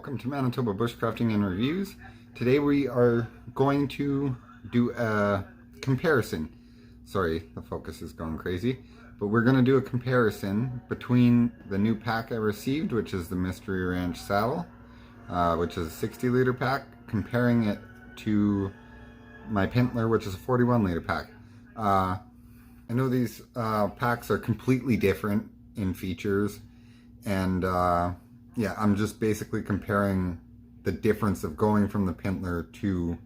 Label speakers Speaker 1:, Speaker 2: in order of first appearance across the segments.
Speaker 1: welcome to Manitoba Bushcrafting and Reviews. Today we are going to do a comparison. Sorry, the focus is going crazy. But we're going to do a comparison between the new pack I received, which is the Mystery Ranch saddle, which is a 60 liter pack, comparing it to my Pintler, which is a 41 liter pack. I know these packs are completely different in features, and yeah, I'm just basically comparing the difference of going from the Pintler to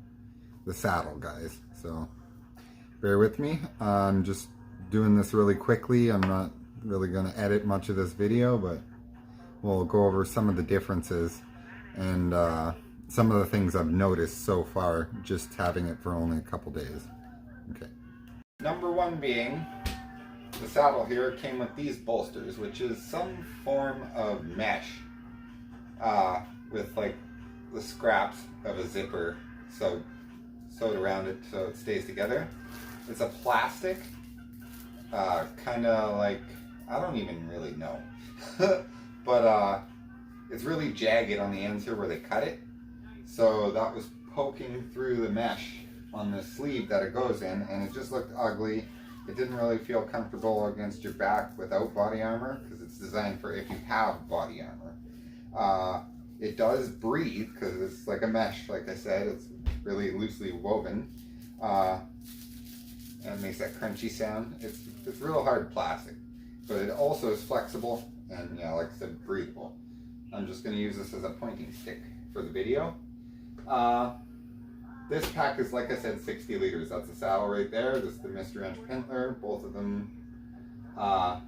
Speaker 1: the saddle, guys. So bear with me. I'm just doing this really quickly. I'm not really going to edit much of this video, but we'll go over some of the differences and some of the things I've noticed so far just having it for only a couple days. Okay. Number one being, the saddle here came with these bolsters, which is some form of mesh with like the scraps of a zipper sewed around it so it stays together. It's a plastic, kind of like, I don't even really know, but it's really jagged on the ends here where they cut it. So that was poking through the mesh on the sleeve that it goes in, and it just looked ugly. It didn't really feel comfortable against your back without body armor, because it's designed for if you have body armor. It does breathe because it's like a mesh, like I said. It's really loosely woven, and it makes that crunchy sound. It's real hard plastic, but it also is flexible and, yeah, like I said, breathable. I'm just going to use this as a pointing stick for the video. This pack is, like I said, 60 liters. That's the saddle right there. This is the Mystery Ranch Pintler. Both of them have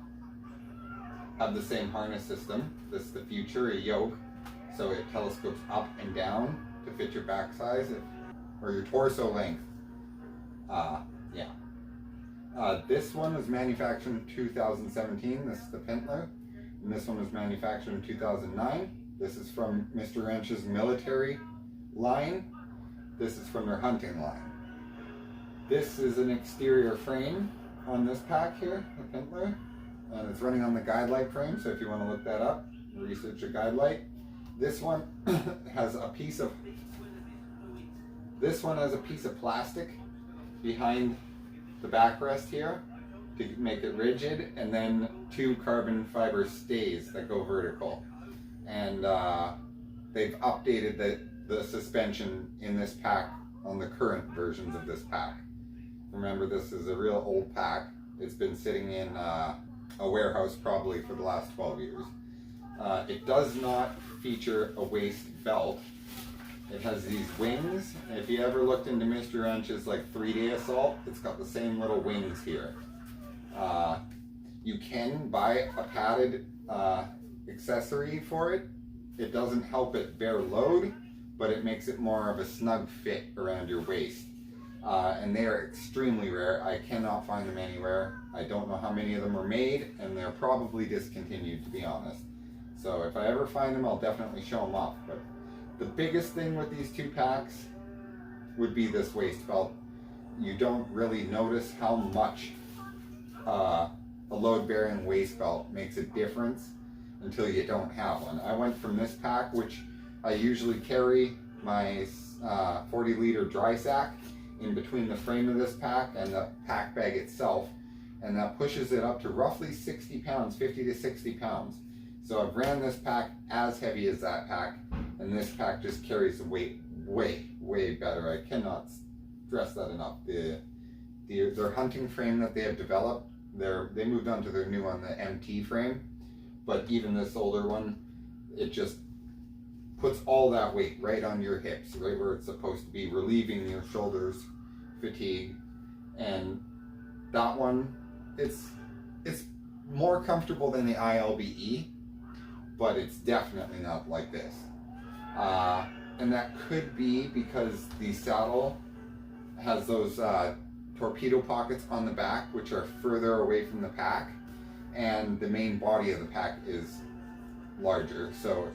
Speaker 1: the same harness system. This is the future, a yoke, so it telescopes up and down to fit your back size or your torso length. Yeah. This one was manufactured in 2017. This is the Pintler. And this one was manufactured in 2009. This is from Mr. Ranch's military line. This is from their hunting line. This is an exterior frame on this pack here, the Pintler. And it's running on the guide light frame, so if you want to look that up, research a guide light. This one has a piece of plastic behind the backrest here to make it rigid, and then two carbon fiber stays that go vertical. And they've updated the suspension in this pack on the current versions of this pack. Remember, this is a real old pack. It's been sitting in a warehouse probably for the last 12 years. It does not feature a waist belt. It has these wings. If you ever looked into Mr. Ranch's like 3-day assault, it's got the same little wings here. You can buy a padded accessory for it. It doesn't help it bear load, but it makes it more of a snug fit around your waist. And they are extremely rare. I cannot find them anywhere. I don't know how many of them are made, and they're probably discontinued, to be honest. So if I ever find them, I'll definitely show them off. But the biggest thing with these two packs would be this waist belt. You don't really notice how much a load-bearing waist belt makes a difference until you don't have one. I went from this pack, which I usually carry my 40 liter dry sack in between the frame of this pack and the pack bag itself, and that pushes it up to roughly 60 pounds, 50 to 60 pounds. So I've ran this pack as heavy as that pack, and this pack just carries the weight way better. I cannot stress that enough. Their hunting frame that they have developed, they moved on to their new one, the MT frame, but even this older one, it just puts all that weight right on your hips, right where it's supposed to be, relieving your shoulders fatigue. And that one, it's more comfortable than the ILBE, but it's definitely not like this. And that could be because the saddle has those torpedo pockets on the back, which are further away from the pack, and the main body of the pack is larger, so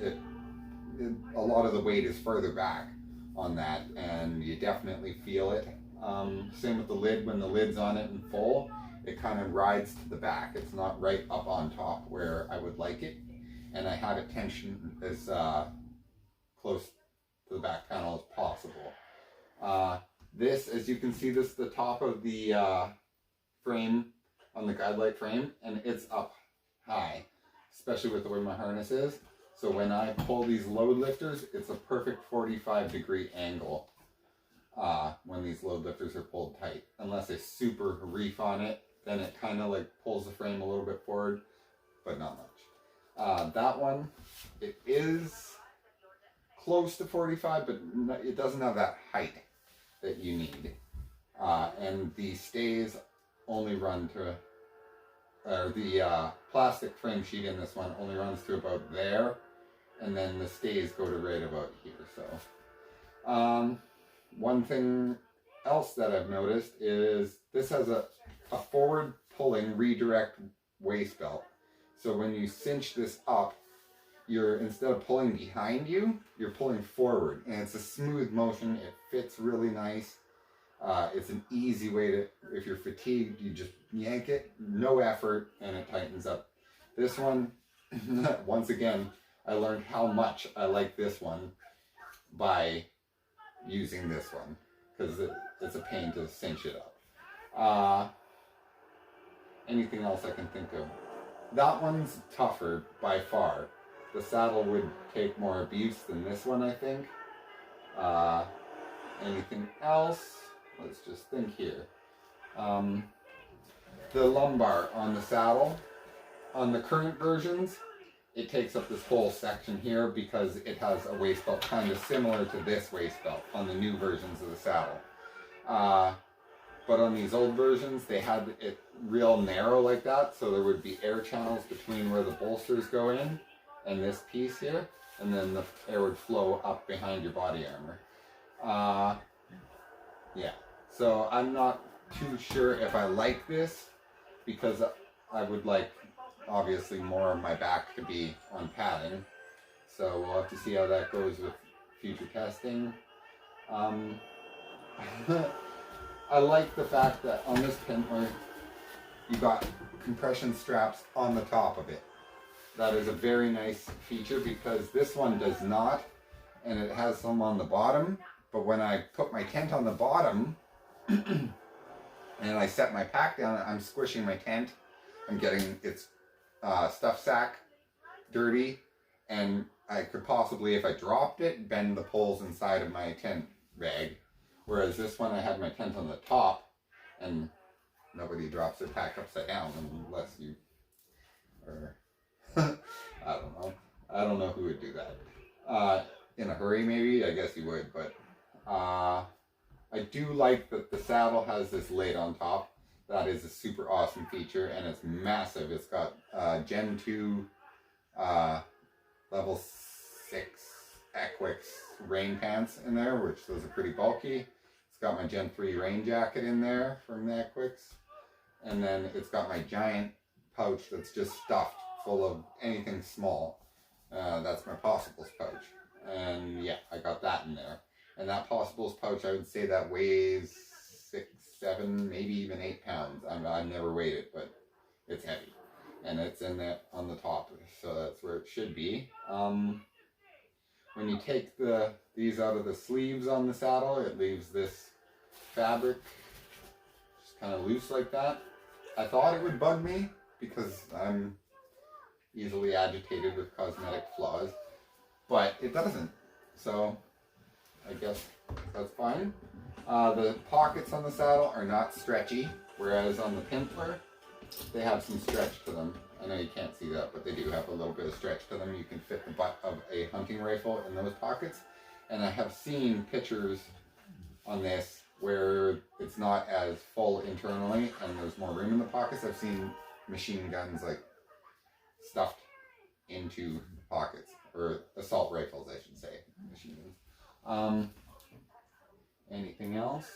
Speaker 1: a lot of the weight is further back on that, and you definitely feel it. Same with the lid. When the lid's on it in full, it kind of rides to the back. It's not right up on top where I would like it, and I have it tensioned as close to the back panel as possible. This, as you can see, this is the top of the frame on the guide light frame, and it's up high, especially with the way my harness is. So when I pull these load lifters, it's a perfect 45-degree angle when these load lifters are pulled tight. Unless I super reef on it, then it kind of like pulls the frame a little bit forward, but not much. That one, it is close to 45, but it doesn't have that height that you need. And the stays only run to, or the plastic frame sheet in this one only runs to about there, and then the stays go to right about here. So one thing else that I've noticed is this has a forward pulling redirect waist belt. So when you cinch this up, you're, instead of pulling behind you, you're pulling forward, and it's a smooth motion. It fits really nice. It's an easy way to, if you're fatigued, you just yank it, no effort, and it tightens up. This one, once again, I learned how much I like this one by using this one, because it's a pain to cinch it up. Anything else I can think of? That one's tougher by far. The saddle would take more abuse than this one, I think. Anything else? Let's just think here. The lumbar on the saddle, on the current versions, it takes up this whole section here because it has a waist belt kind of similar to this waist belt on the new versions of the saddle. But on these old versions, they had it real narrow like that, so there would be air channels between where the bolsters go in and this piece here, and then the air would flow up behind your body armor. Yeah, so I'm not too sure if I like this, because I would like, obviously, more of my back to be on padding. So we'll have to see how that goes with future testing. I like the fact that on this pintler, you got compression straps on the top of it. That is a very nice feature, because this one does not, and it has some on the bottom. But when I put my tent on the bottom and I set my pack down, I'm squishing my tent. I'm getting its stuff sack dirty, and I could possibly, if I dropped it, bend the poles inside of my tent bag. Whereas this one, I had my tent on the top, and nobody drops their pack upside down unless you are, I don't know who would do that. In a hurry, maybe, I guess you would, but I do like that the saddle has this lid on top. That is a super awesome feature, and it's massive. It's got Gen 2 level 6 Equix rain pants in there, which those are pretty bulky. It's got my Gen 3 rain jacket in there from the Equix. And then it's got my giant pouch that's just stuffed full of anything small. That's my Possibles pouch. And yeah, I got that in there. And that Possibles pouch, I would say that weighs 6, 7, maybe even 8 pounds. I've never weighed it, but it's heavy. And it's in there on the top, so that's where it should be. When you take these out of the sleeves on the saddle, it leaves this fabric just kind of loose like that. I thought it would bug me because I'm easily agitated with cosmetic flaws, but it doesn't. So I guess that's fine. The pockets on the saddle are not stretchy, whereas on the pintler, they have some stretch to them. I know you can't see that, but they do have a little bit of stretch to them. You can fit the butt of a hunting rifle in those pockets. And I have seen pictures on this where it's not as full internally and there's more room in the pockets. I've seen machine guns like stuffed into pockets, or assault rifles, I should say. Machine guns. Anything else?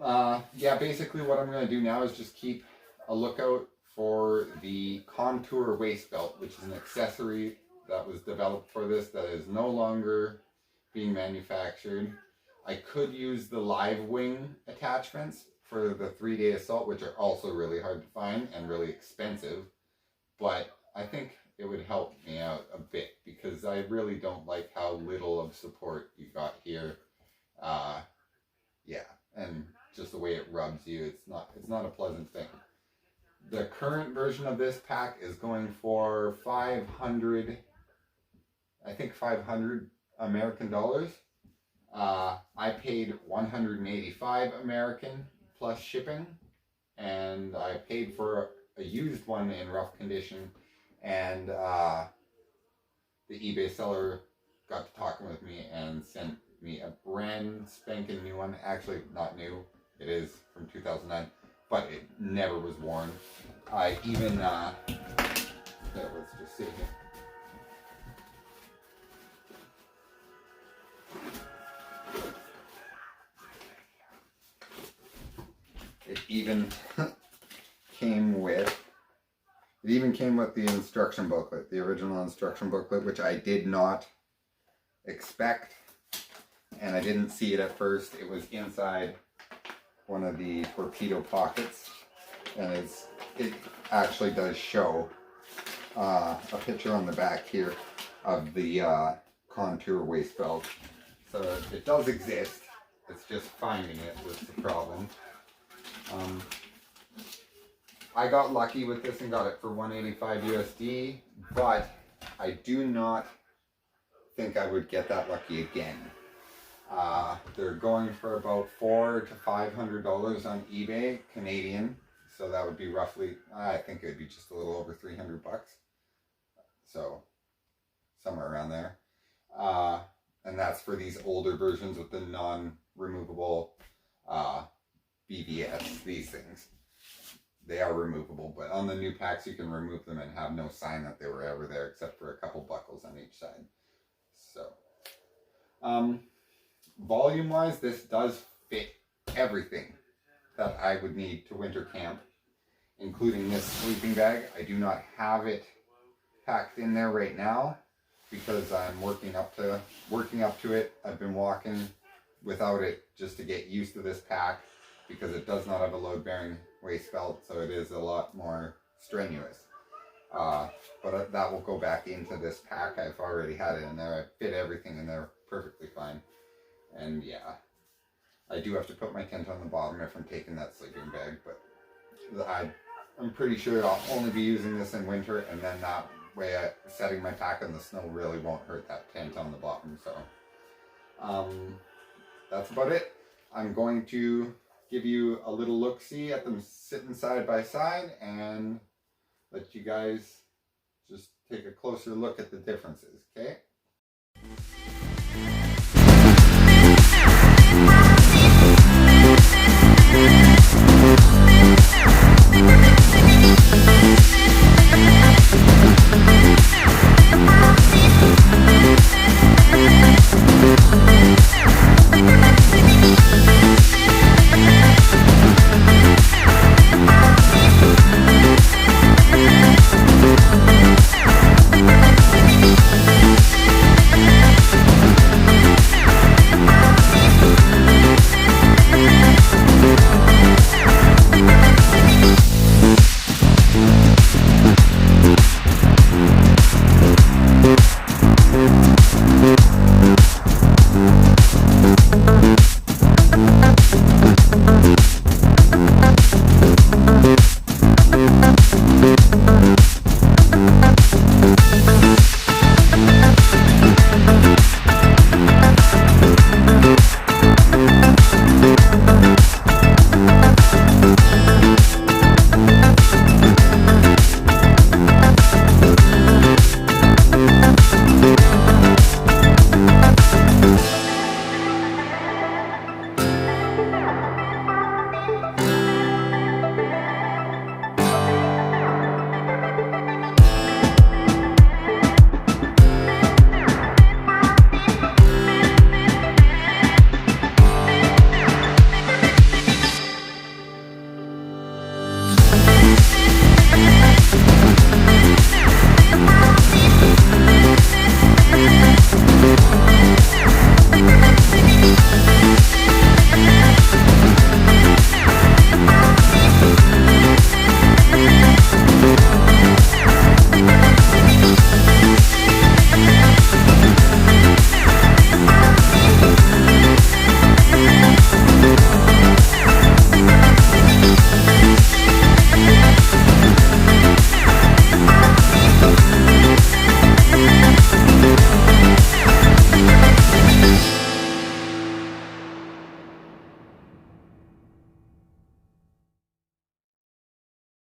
Speaker 1: Yeah, basically what I'm going to do now is just keep a lookout for the contour waist belt, which is an accessory that was developed for this that is no longer being manufactured. I could use the live wing attachments for the 3-day assault, which are also really hard to find and really expensive. But I think it would help me out a bit, because I really don't like how little of support you got here. Yeah, and just the way it rubs you, it's not a pleasant thing. The current version of this pack is going for 500, I think 500 American dollars. I paid 185 American plus shipping, and I paid for a used one in rough condition, and the eBay seller got to talking with me and sent me a brand spanking new one. Actually, not new, it is from 2009, but it never was worn. I even here, let's just see here. It even came with the instruction booklet, the original instruction booklet, which I did not expect, and I didn't see it at first. It was inside one of the torpedo pockets, and it actually does show a picture on the back here of the contour waist belt. So it does exist. It's just finding it was the problem. I got lucky with this and got it for 185 USD, but I do not think I would get that lucky again. They're going for about $400 to $500 on eBay, Canadian. So that would be roughly, I think it would be just a little over 300 bucks. So somewhere around there. And that's for these older versions with the non-removable BVS, these things. They are removable, but on the new packs you can remove them and have no sign that they were ever there, except for a couple buckles on each side. So, volume-wise, this does fit everything that I would need to winter camp, including this sleeping bag. I do not have it packed in there right now because I'm working up to it. I've been walking without it just to get used to this pack, because it does not have a load-bearing waist belt, so it is a lot more strenuous. But that will go back into this pack. I've already had it in there. I fit everything in there perfectly fine. And yeah, I do have to put my tent on the bottom if I'm taking that sleeping bag, but I'm pretty sure I'll only be using this in winter, and then that way setting my pack in the snow really won't hurt that tent on the bottom. So that's about it. I'm going to give you a little look-see at them sitting side by side and let you guys just take a closer look at the differences, okay?